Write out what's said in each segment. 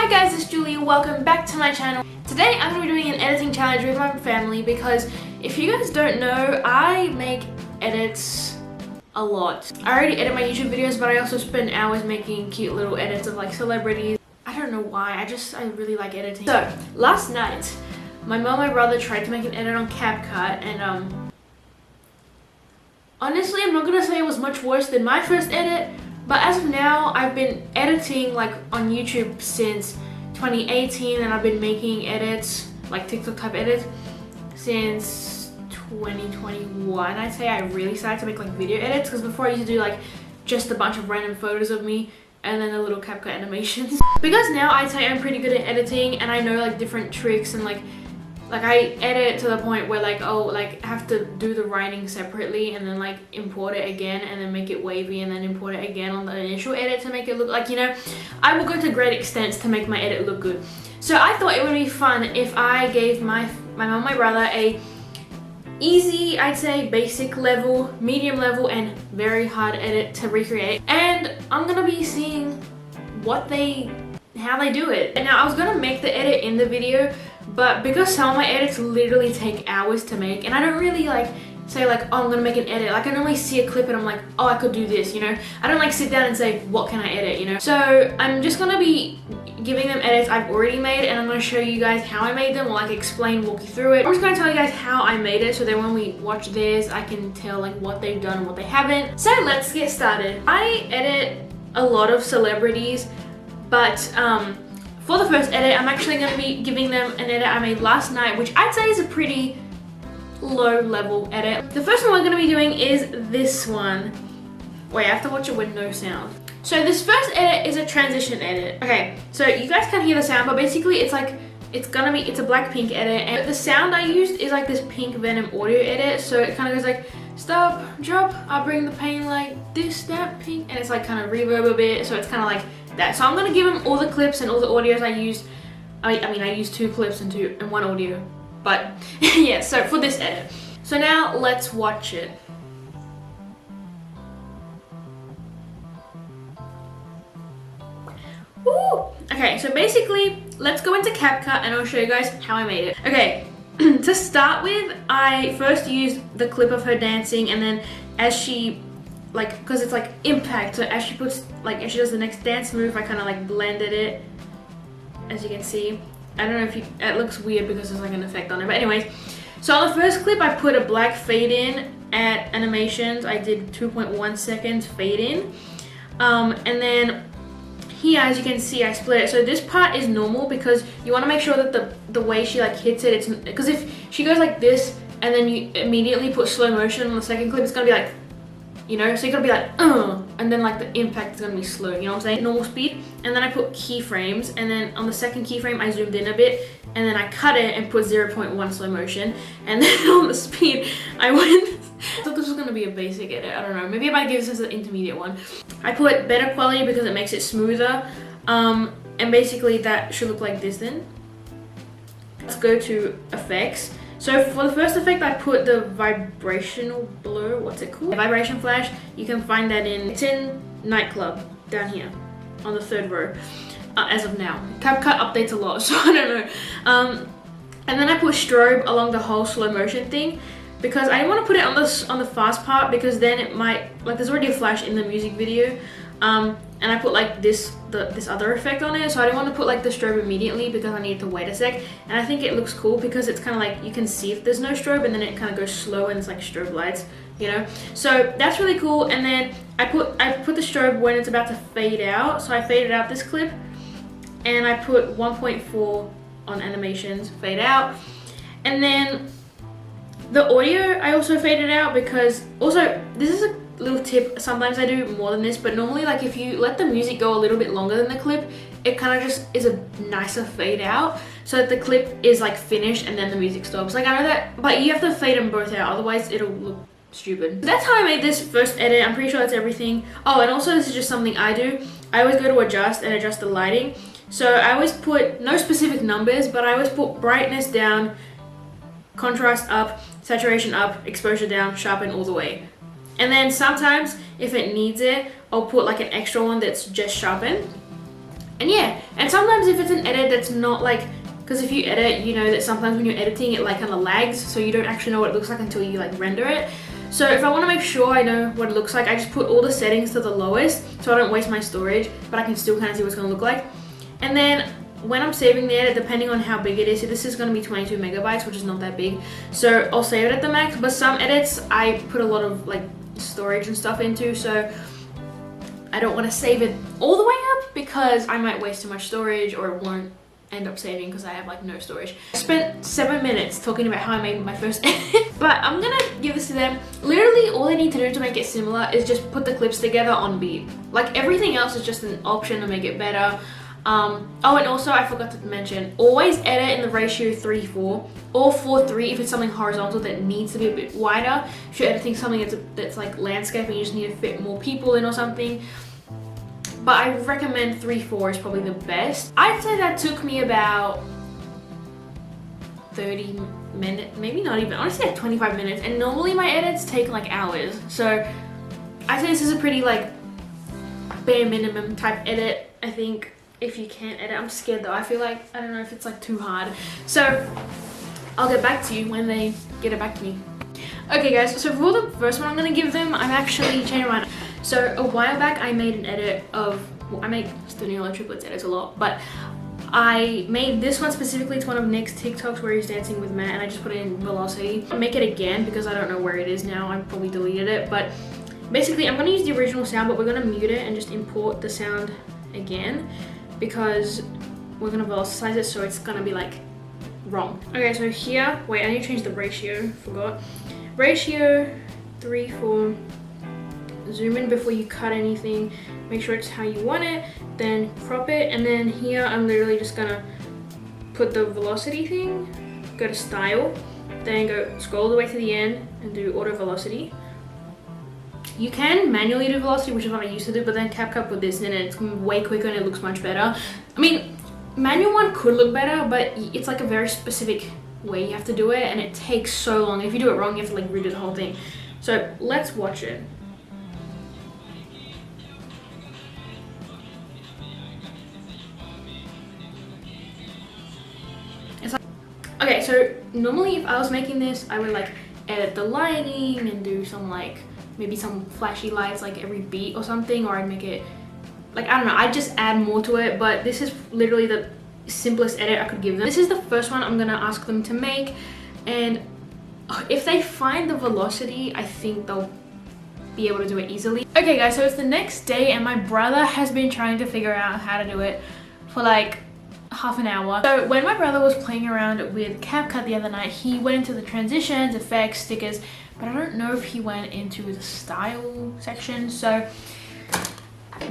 Hi guys, it's Julie. Welcome back to my channel. Today I'm going to be doing an editing challenge with my family because if you guys don't know, I make edits a lot. I already edit my YouTube videos, but I also spend hours making cute little edits of like celebrities. I don't know why, I really like editing. So last night, my mom and my brother tried to make an edit on CapCut and honestly, I'm not going to say it was much worse than my first edit. But as of now, I've been editing like on YouTube since 2018 and I've been making edits, like TikTok type edits, since 2021. I'd say I really started to make like video edits because before I used to do like just a bunch of random photos of me and then a little CapCut animations. Because now I'd say I'm pretty good at editing and I know like different tricks and like I edit to the point where like I have to do the writing separately and then like import it again and then make it wavy and then import it again on the initial edit to make it look like, you know, I will go to great extents to make my edit look good. So I thought it would be fun if I gave my mom and my brother a easy, I'd say basic level, medium level and very hard edit to recreate, and I'm gonna be seeing how they do it. And now I was gonna make the edit in the video, but because some of my edits literally take hours to make and I don't really like say like, oh, I'm gonna make an edit. Like I normally see a clip and I'm like, oh, I could do this, you know? I don't like sit down and say, what can I edit, you know? So I'm just gonna be giving them edits I've already made and I'm gonna show you guys how I made them or like walk you through it. I'm just gonna tell you guys how I made it so that when we watch theirs, I can tell like what they've done and what they haven't. So let's get started. I edit a lot of celebrities, but for the first edit, I'm actually going to be giving them an edit I made last night, which I'd say is a pretty low level edit. The first one we're going to be doing is this one. Wait, I have to watch it with no sound. So this first edit is a transition edit. Okay, so you guys can't hear the sound, but basically it's like, it's a Blackpink edit, and the sound I used is like this Pink Venom audio edit, so it kind of goes like, stop, drop, I'll bring the pain like this, that, pink, and it's like kind of reverb a bit, so it's kind of like that. So I'm gonna give them all the clips and all the audios I used. I mean I used 2 clips and 1 audio, but yeah, so for this edit. So now let's watch it. Woo! Okay, so basically let's go into CapCut and I'll show you guys how I made it. Okay, to start with, I first used the clip of her dancing, and then as she because it's like impact, so as she does the next dance move, I kind of like blended it, as you can see. I don't know if it looks weird because there's like an effect on it, but anyways, so on the first clip I put a black fade in at animations. I did 2.1 seconds fade in, and then here, as you can see, I split it. So this part is normal because you want to make sure that the way she like hits it, it's because if she goes like this and then you immediately put slow motion on the second clip, it's gonna be like, you know, so you gotta be like, and then like the impact is gonna be slow, you know what I'm saying? Normal speed. And then I put keyframes, and then on the second keyframe I zoomed in a bit, and then I cut it and put 0.1 slow motion. And then on the speed, I thought this was gonna be a basic edit, I don't know. Maybe I might give this as an intermediate one. I put better quality because it makes it smoother. And basically that should look like this then. Let's go to effects. So for the first effect, I put the vibrational blur, what's it called? Vibration flash. You can find that it's in Nightclub, down here, on the 3rd row, as of now. CapCut updates a lot, so I don't know. And then I put strobe along the whole slow motion thing, because I didn't want to put it on the fast part because then it might, like there's already a flash in the music video. And I put like this other effect on it, so I didn't want to put like the strobe immediately because I needed to wait a sec. And I think it looks cool because it's kind of like you can see if there's no strobe, and then it kind of goes slow and it's like strobe lights, you know. So that's really cool. And then I put the strobe when it's about to fade out, so I faded out this clip, and I put 1.4 on animations fade out, and then the audio I also faded out because also this is a little tip, sometimes I do more than this, but normally like if you let the music go a little bit longer than the clip, it kind of just is a nicer fade out so that the clip is like finished and then the music stops. Like I know that, but you have to fade them both out, otherwise it'll look stupid. That's how I made this first edit. I'm pretty sure that's everything. Oh, and also this is just something I do. I always go to adjust and adjust the lighting. So I always put no specific numbers, but I always put brightness down, contrast up, saturation up, exposure down, sharpen all the way. And then sometimes if it needs it, I'll put like an extra one that's just sharpened. And yeah, and sometimes if it's an edit that's not like, because if you edit, you know that sometimes when you're editing it like kind of lags, so you don't actually know what it looks like until you like render it. So if I want to make sure I know what it looks like, I just put all the settings to the lowest so I don't waste my storage, but I can still kind of see what it's going to look like. And then when I'm saving the edit, depending on how big it is, so this is going to be 22 megabytes, which is not that big, so I'll save it at the max. But some edits I put a lot of like storage and stuff into, so I don't want to save it all the way up because I might waste too much storage, or it won't end up saving because I have like no storage. I spent 7 minutes talking about how I made my first edit, but I'm gonna give this to them. Literally all they need to do to make it similar is just put the clips together on beat. Like everything else is just an option to make it better. Oh, and also I forgot to mention, always edit in the ratio 3:4 or 4:3 if it's something horizontal that needs to be a bit wider. If you're editing something that's like landscape and you just need to fit more people in or something. But I recommend 3:4 is probably the best. I'd say that took me about 30 minutes, maybe not even, honestly like 25 minutes. And normally my edits take like hours. So I'd say this is a pretty like bare minimum type edit. I think if you can't edit, I'm scared though. I feel like, I don't know if it's like too hard. So I'll get back to you when they get it back to me. Okay guys, so for the first one I'm gonna give them, I'm actually changing my mind. So a while back I made an edit of, well, I make Stanilo triplets edits a lot, but I made this one specifically to one of Nick's TikToks where he's dancing with Matt, and I just put it in velocity. I'll make it again because I don't know where it is now. I probably deleted it, but basically I'm gonna use the original sound, but we're gonna mute it and just import the sound again because we're gonna velocize it, so it's gonna be like wrong. Okay, so here, wait, I need to change the ratio, forgot. Ratio 3:4. Zoom in before you cut anything, make sure it's how you want it, then crop it. And then here I'm literally just gonna put the velocity thing, go to style, then go scroll all the way to the end and do auto velocity. You can manually do velocity, which is what I used to do, but then CapCut with this and it's way quicker and it looks much better. I mean, manual one could look better, but it's like a very specific way you have to do it and it takes so long. If you do it wrong, you have to like redo the whole thing. So let's watch it. Okay, so normally if I was making this, I would like edit the lighting and do some like, maybe some flashy lights like every beat or something, or I'd make it, like, I don't know, I'd just add more to it, but this is literally the simplest edit I could give them. This is the first one I'm gonna ask them to make, and if they find the velocity, I think they'll be able to do it easily. Okay guys, so it's the next day and my brother has been trying to figure out how to do it for like half an hour. So when my brother was playing around with CapCut the other night, he went into the transitions, effects, stickers, but I don't know if he went into the style section. So,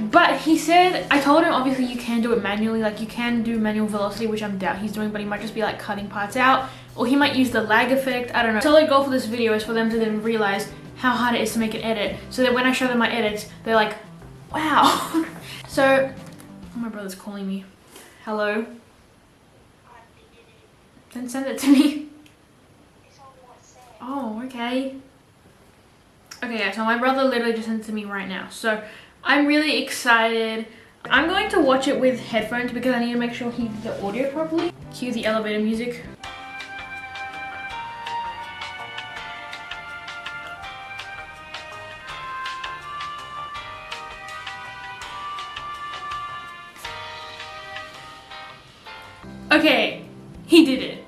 but he said, I told him obviously you can do it manually, like you can do manual velocity, which I'm doubt he's doing, but he might just be like cutting parts out, or he might use the lag effect, I don't know. So the goal for this video is for them to then realize how hard it is to make an edit, so that when I show them my edits, they're like, wow. So, oh, my brother's calling me. Hello? Then send it to me. Oh, okay. Okay, yeah, so my brother literally just sent it to me right now. So I'm really excited. I'm going to watch it with headphones because I need to make sure he did the audio properly. Cue the elevator music. Okay, he did it.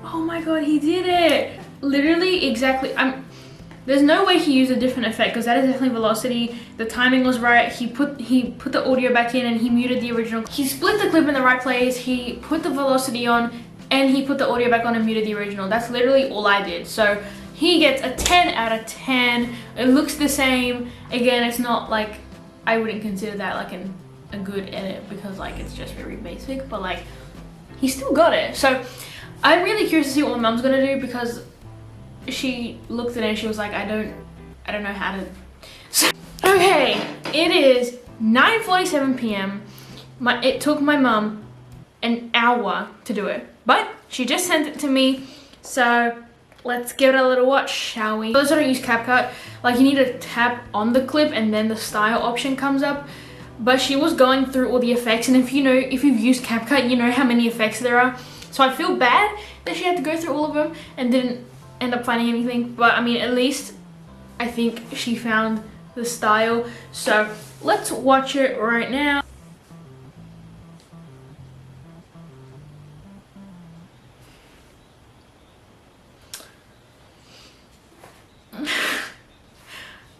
Oh my god, he did it. Literally exactly. There's no way he used a different effect because that is definitely velocity. The timing was right. He put the audio back in and he muted the original. He split the clip in the right place. He put the velocity on and he put the audio back on and muted the original. That's literally all I did. So he gets a 10 out of 10. It looks the same. Again, it's not like, I wouldn't consider that like a good edit because like it's just very basic, but like he still got it. So I'm really curious to see what my mom's gonna do because she looked at it and she was like, I don't know how to. So, okay, it is 9:47 p.m. It took my mom an hour to do it, but she just sent it to me. So let's give it a little watch, shall we? For those that don't use CapCut, like you need to tap on the clip and then the style option comes up. but she was going through all the effects, and if you've used CapCut, you know how many effects there are. So I feel bad that she had to go through all of them and didn't end up finding anything, but I mean, at least I think she found the style. So let's watch it right now.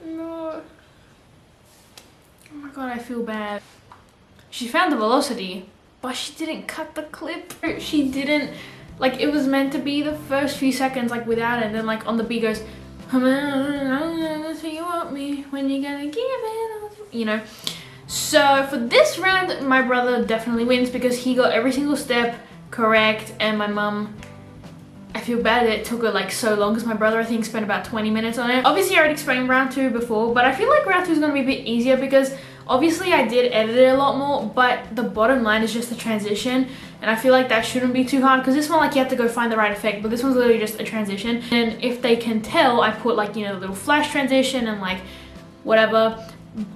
No. Oh my god, I feel bad. She found the velocity, but she didn't cut the clip. She didn't, like, it was meant to be the first few seconds like without it, and then like on the beat goes, so you want me when you gonna give it, you know. So for this round, my brother definitely wins because he got every single step correct, and my mum, I feel bad that it took her like so long because my brother I think spent about 20 minutes on it. Obviously I already explained round 2 before, but I feel like round 2 is going to be a bit easier because obviously I did edit it a lot more, but the bottom line is just the transition, and I feel like that shouldn't be too hard because this one, like, you have to go find the right effect, but this one's literally just a transition. And if they can tell, I put like, you know, the little flash transition and like whatever,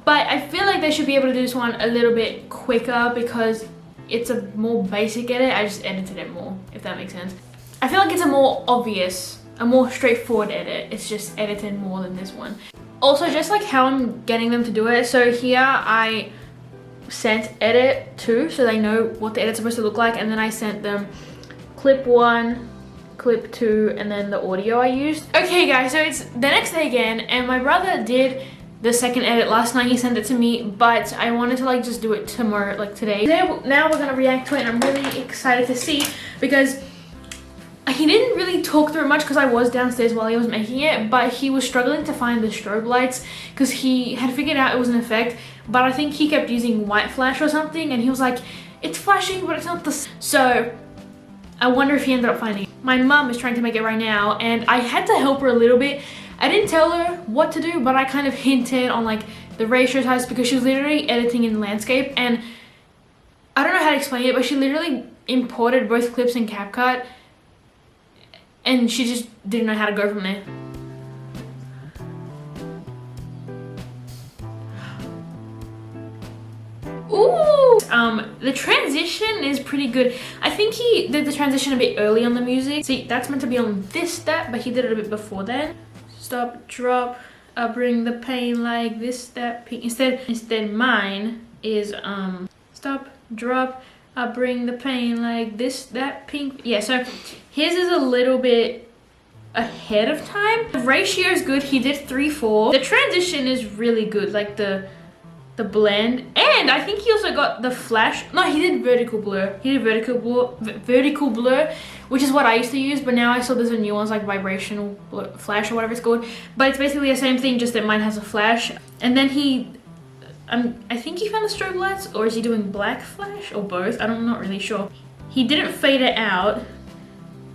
but I feel like they should be able to do this one a little bit quicker because it's a more basic edit. I just edited it more, if that makes sense. I feel like it's a more obvious, a more straightforward edit. It's just edited more than this one. Also, just like how I'm getting them to do it. So here I sent edit 2 so they know what the edit's supposed to look like, and then I sent them clip 1, clip 2, and then the audio I used. Okay guys, so it's the next day again, and my brother did the second edit last night. He sent it to me, but I wanted to like just do it tomorrow, like today. Now we're gonna react to it, and I'm really excited to see because he didn't really talk through it much because I was downstairs while he was making it, but he was struggling to find the strobe lights because he had figured out it was an effect, but I think he kept using white flash or something, and he was like, it's flashing but it's not the... So I wonder if he ended up finding it. My mum is trying to make it right now, and I had to help her a little bit. I didn't tell her what to do, but I kind of hinted on like the ratio types because she was literally editing in landscape, and I don't know how to explain it, but she literally imported both clips in CapCut, and she just didn't know how to go from there. Ooh! The transition is pretty good. I think he did the transition a bit early on the music. See, that's meant to be on this step, but he did it a bit before then. Stop, drop, bring the pain like this step. Instead mine is stop, drop, bring the pain like this, that, pink. Yeah, so his is a little bit ahead of time. The ratio is good. He did 3/4. The transition is really good, like the blend, and I think he also got the flash. No, he did vertical blur. He did vertical blur, which is what I used to use, but now I saw there's a new one's like vibrational flash or whatever it's called. But it's basically the same thing, just that mine has a flash. And then he I think he found the strobe lights, or is he doing black flash or both? I'm not really sure. He didn't fade it out.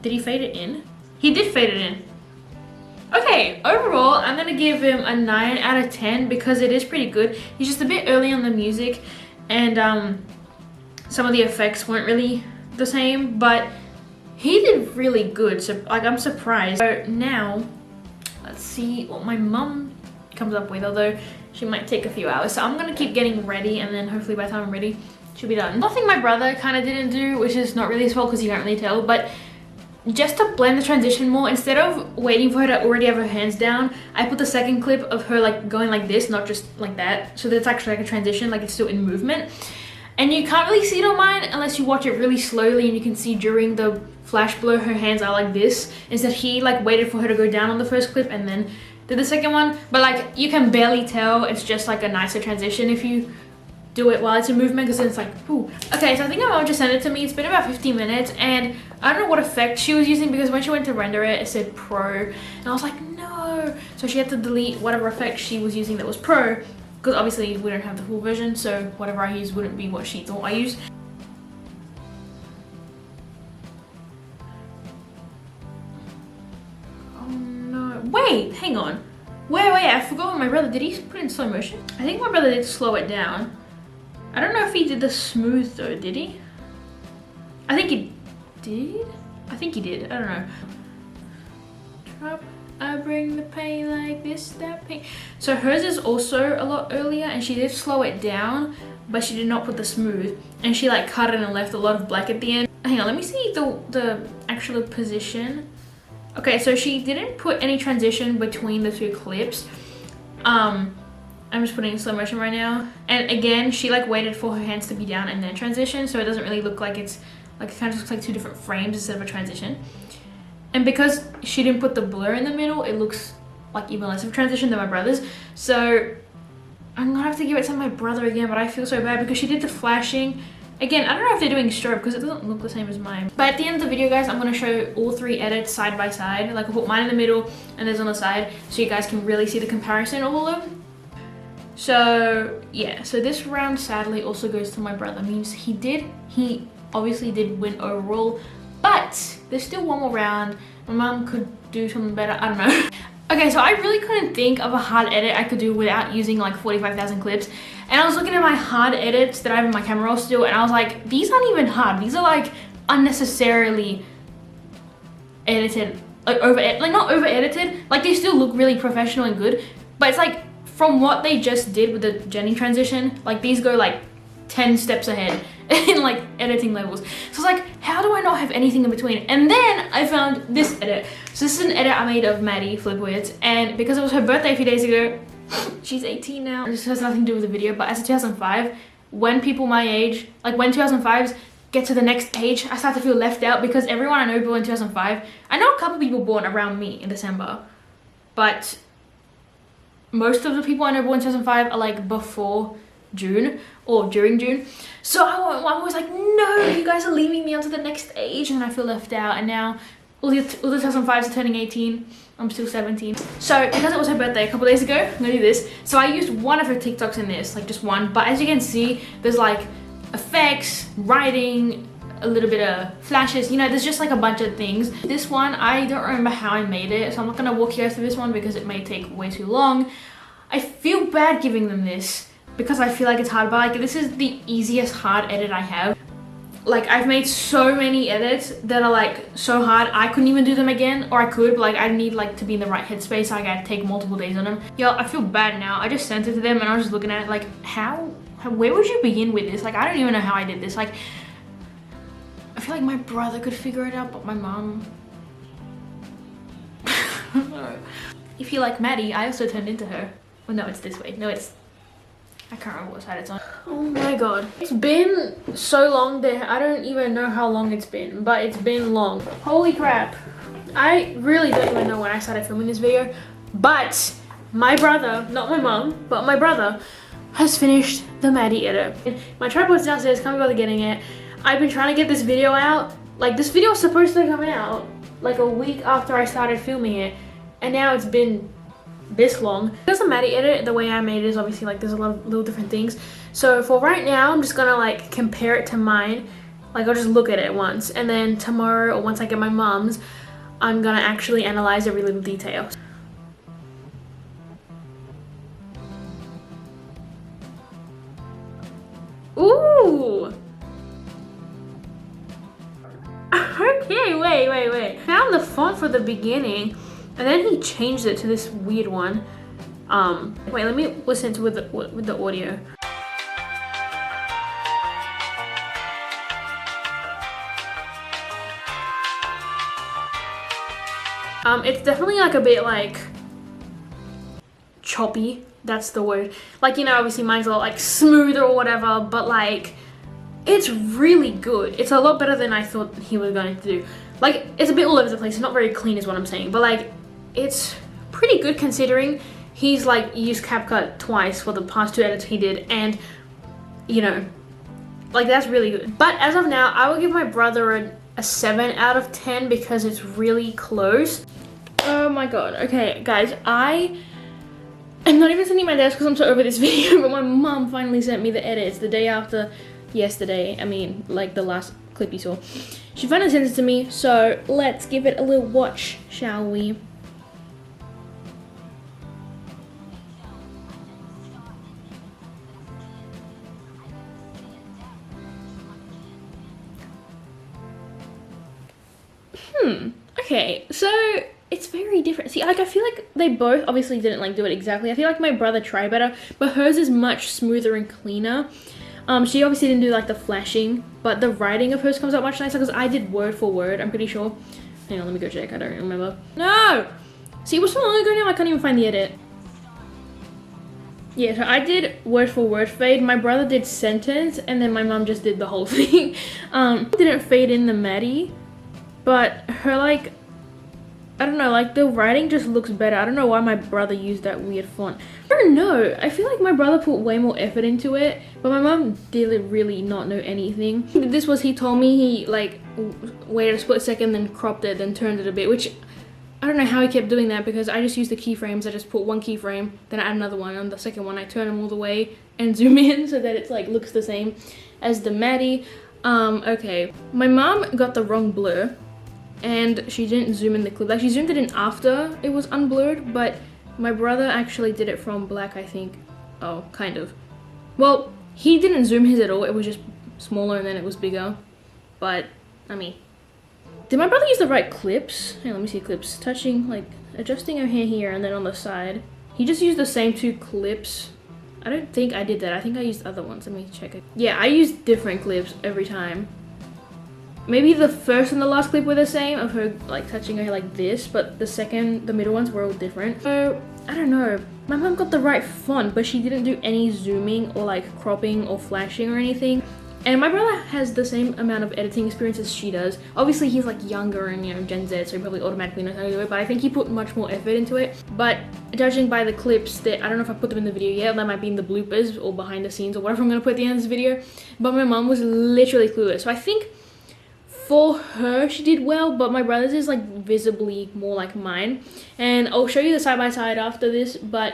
Did he fade it in? He did fade it in. Okay, overall, I'm gonna give him a 9 out of 10 because it is pretty good. He's just a bit early on the music, and some of the effects weren't really the same, but he did really good. So like, I'm surprised. So now, let's see what my mum comes up with, although she might take a few hours. So I'm gonna keep getting ready, and then hopefully by the time I'm ready, she'll be done. Nothing my brother kind of didn't do, which is not really his fault because you can't really tell, but just to blend the transition more, instead of waiting for her to already have her hands down, I put the second clip of her like going like this, not just like that, so that it's actually like a transition, like it's still in movement. And you can't really see it on mine unless you watch it really slowly, and you can see during the flash blur her hands are like this. Instead he like waited for her to go down on the first clip and then did the second one, but like you can barely tell. It's just like a nicer transition if you do it while it's in movement, because then it's like, ooh. Okay, so I think my mom just sent it to me. It's been about 15 minutes, and I don't know what effect she was using because when she went to render it, it said Pro, and I was like, no. So she had to delete whatever effect she was using that was Pro, because obviously we don't have the full version, so whatever I use wouldn't be what she thought I used. Oh no, wait, hang on. Wait, I forgot what my brother did. He put it in slow motion? I think my brother did slow it down. I don't know if he did the smooth though, did he? I think he did. I think he did, I don't know. Drop, I bring the pain like this, that pain. So hers is also a lot earlier, and she did slow it down, but she did not put the smooth, and she like cut it and left a lot of black at the end. Hang on, let me see the actual position. Okay, so she didn't put any transition between the two clips. I'm just putting in slow motion right now, and again she like waited for her hands to be down and then transition, so it doesn't really look like it's like, it kind of looks like two different frames instead of a transition. And because she didn't put the blur in the middle, it looks like even less of a transition than my brother's. So I'm gonna have to give it to my brother again, but I feel so bad because she did the flashing. Again, I don't know if they're doing strobe because it doesn't look the same as mine. But at the end of the video, guys, I'm gonna show all three edits side by side. Like I'll put mine in the middle and theirs on the side so you guys can really see the comparison of all of them. So yeah, so this round sadly also goes to my brother. Means he obviously did win overall, but there's still one more round. My mom could do something better, I don't know. Okay, so I really couldn't think of a hard edit I could do without using like 45,000 clips. And I was looking at my hard edits that I have in my camera roll still, and I was like, these aren't even hard. These are like unnecessarily edited, like not over edited. Like they still look really professional and good, but it's like from what they just did with the Jenny transition, like these go like 10 steps ahead in like editing levels. So it's like, how do I not have anything in between? And then I found this edit. So this is an edit I made of Maddie Flipwits, and because it was her birthday a few days ago, she's 18 now. This has nothing to do with the video, but as a 2005, when people my age, like when 2005s get to the next age, I start to feel left out because everyone I know born in 2005, I know a couple people born around me in December, but most of the people I know born in 2005 are like before June or during June. So I'm always like, no, you guys are leaving me onto the next age, and I feel left out. And now all the 2005s are turning 18. I'm still 17. So because it was her birthday a couple days ago, I'm gonna do this. So I used one of her TikToks in this, like just one. But as you can see, there's like effects, writing, a little bit of flashes, you know, there's just like a bunch of things. This one, I don't remember how I made it, so I'm not gonna walk you guys through this one because it may take way too long. I feel bad giving them this because I feel like it's hard, but like this is the easiest hard edit I have. Like I've made so many edits that are like so hard I couldn't even do them again, or I could, but like I need like to be in the right headspace, so I gotta take multiple days on them. Yo, I feel bad now. I just sent it to them and I was just looking at it like, where would you begin with this? Like I don't even know how I did this. Like I feel like my brother could figure it out, but my mom. If you like Maddie, I also turned into her. Well, no, it's this way. No, it's, I can't remember what side it's on. Oh my god. It's been so long there. I don't even know how long it's been, but it's been long. Holy crap. I really don't even know when I started filming this video, but my brother, not my mom, but my brother has finished the Maddie edit. My tripod's downstairs, can't be bothered getting it. I've been trying to get this video out. Like this video was supposed to come out like a week after I started filming it, and now it's been this long. Because the Maddie edit, the way I made it is obviously like there's a lot of little different things. So for right now, I'm just gonna like compare it to mine. Like I'll just look at it once, and then tomorrow or once I get my mom's, I'm gonna actually analyze every little detail. Ooh! Okay, wait. Found the font for the beginning, and then he changed it to this weird one. Wait, let me listen to it with the audio. It's definitely like a bit like choppy. That's the word. Like, you know, obviously mine's a lot like smoother or whatever, but like it's really good. It's a lot better than I thought he was going to do. Like, it's a bit all over the place. It's not very clean is what I'm saying, but like it's pretty good considering he's like used CapCut twice for the past two edits he did, and you know, like that's really good. But as of now, I will give my brother a 7 out of 10 because it's really close. Oh my god. Okay guys, I'm not even sending my desk because I'm so over this video, but my mom finally sent me the edits the day after yesterday. I mean, like the last clip you saw. She finally sent it to me, so let's give it a little watch, shall we? Okay, so it's very different. See, like I feel like they both obviously didn't like do it exactly. I feel like my brother tried better, but hers is much smoother and cleaner. She obviously didn't do like the flashing, but the writing of hers comes out much nicer because I did word for word, I'm pretty sure. Hang on, let me go check. I don't remember. No! See, it was so long ago now, I can't even find the edit. Yeah, so I did word for word fade. My brother did sentence, and then my mom just did the whole thing. Didn't fade in the Maddie, but her like, I don't know, like the writing just looks better. I don't know why my brother used that weird font. I don't know. I feel like my brother put way more effort into it, but my mom did really not know anything. This was, he told me he like waited a split second, then cropped it, then turned it a bit, which I don't know how he kept doing that because I just used the keyframes. I just put one keyframe, then I add another one. On the second one, I turn them all the way and zoom in so that it's like looks the same as the Maddie. Okay, my mom got the wrong blur. And she didn't zoom in the clip. Like, she zoomed it in after it was unblurred, but my brother actually did it from black, I think. Oh, kind of. Well, he didn't zoom his at all. It was just smaller and then it was bigger. But, I mean, did my brother use the right clips? Hey, let me see clips. Touching, like, adjusting her hair here and then on the side. He just used the same 2 clips. I don't think I did that. I think I used other ones. Let me check it. Yeah, I used different clips every time. Maybe the first and the last clip were the same of her like touching her hair like this, but the middle ones were all different. So I don't know. My mom got the right font, but she didn't do any zooming or like cropping or flashing or anything. And my brother has the same amount of editing experience as she does. Obviously he's like younger and, you know, Gen Z, so he probably automatically knows how to do it, but I think he put much more effort into it. But judging by the clips that, I don't know if I put them in the video yet, that might be in the bloopers or behind the scenes or whatever I'm gonna put at the end of this video, but my mom was literally clueless. So I think for her, she did well, but my brother's is like visibly more like mine. And I'll show you the side-by-side after this, but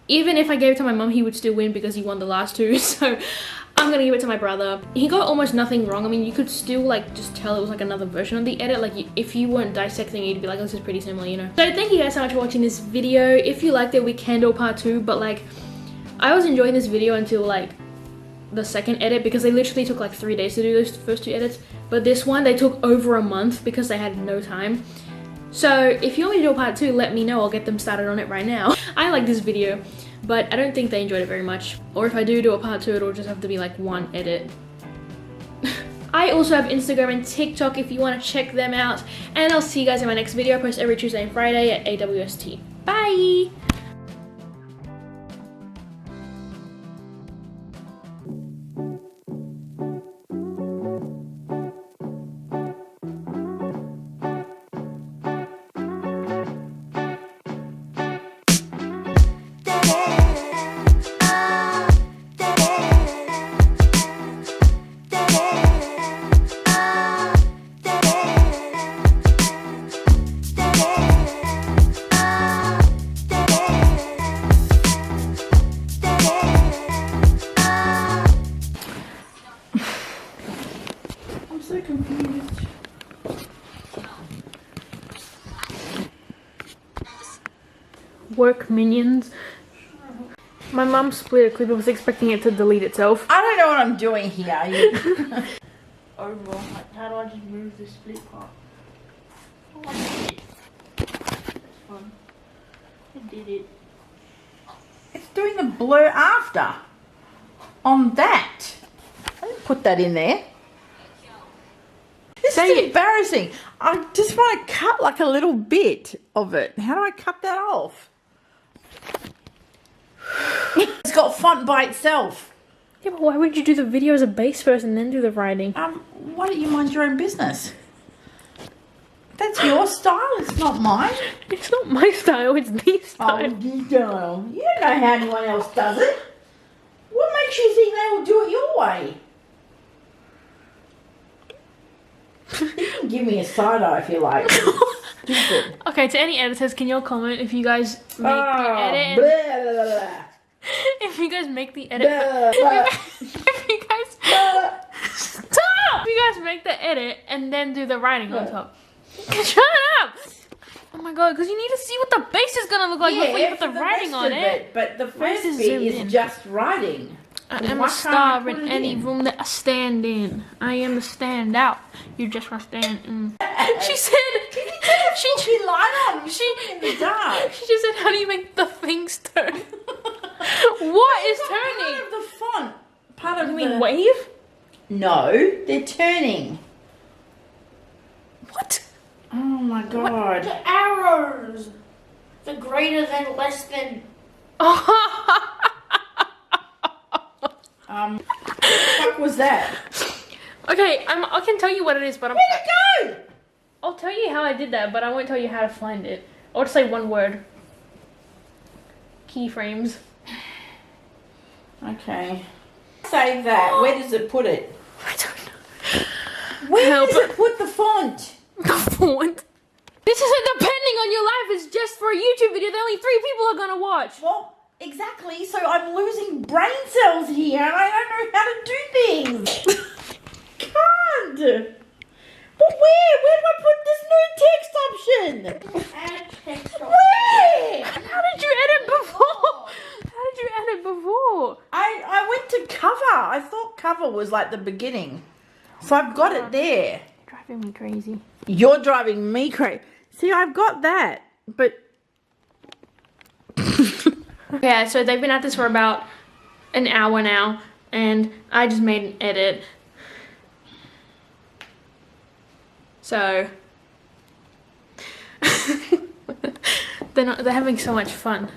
even if I gave it to my mom, he would still win because he won the last 2. So I'm gonna give it to my brother. He got almost nothing wrong. I mean, you could still like just tell it was like another version of the edit. Like if you weren't dissecting it, you'd be like, this is pretty similar, you know? So thank you guys so much for watching this video. If you liked it, we can do a part 2, but like I was enjoying this video until like the second edit because they literally took like 3 days to do those first 2 edits, but this one they took over a month because they had no time. So if you want me to do a part 2, let me know. I'll get them started on it right now. I like this video, but I don't think they enjoyed it very much, or if I do a part 2, it'll just have to be like 1 edit. I also have Instagram and TikTok if you want to check them out, and I'll see you guys in my next video. I post every Tuesday and Friday at AWST. Bye! So confused. Work minions. My mum split a clip. I was expecting it to delete itself. I don't know what I'm doing here. Over. How do I just move the split part? Oh, that's fun. I did it. It's doing the blur after. On that. I didn't put that in there. This is embarrassing. I just want to cut like a little bit of it. How do I cut that off? It's got font by itself. Yeah, but why would you do the video as a base first and then do the writing? Why don't you mind your own business? That's your style, it's not mine. It's not my style, it's the style. Oh, the style. You don't know how anyone else does it. What makes you think they will do it your way? You can give me a side eye if you like. Stupid. Okay, to any editors, can you all comment if you guys make the edit? Blah, blah, blah. If you guys make the edit. Blah, blah. If you guys. Stop! If you guys make the edit and then do the writing on top. Shut up! Oh my god, because you need to see what the base is gonna look like before you put the writing on it. But the first bit is just writing. I am a star in any room that I stand in. I am the standout. You just want to stand in. She said. She light on. She in the dark. She just said, "How do you make the things turn?" What is turning? I don't have the font part of You mean wave? No, they're turning. What? Oh my god. The arrows. The greater than, less than. What the fuck was that? Okay, I can tell you what it is, but Where'd it go? I'll tell you how I did that, but I won't tell you how to find it. I'll just say one word. Keyframes. Okay. Save that. Where does it put it? I don't know. Where Help. does it put the font? The font. This isn't depending on your life. It's just for a YouTube video that only 3 people are gonna watch. Well, exactly. So I'm losing brain cells here, and I don't know how to do things. Can't. But where? Where do I put this new text option? Add text option. Where? How did you edit before? How did you edit before? I went to cover. I thought cover was like the beginning. So I've got it there. Driving me crazy. You're driving me crazy. See, I've got that, but Yeah, so they've been at this for about an hour now, and I just made an edit. So they're having so much fun.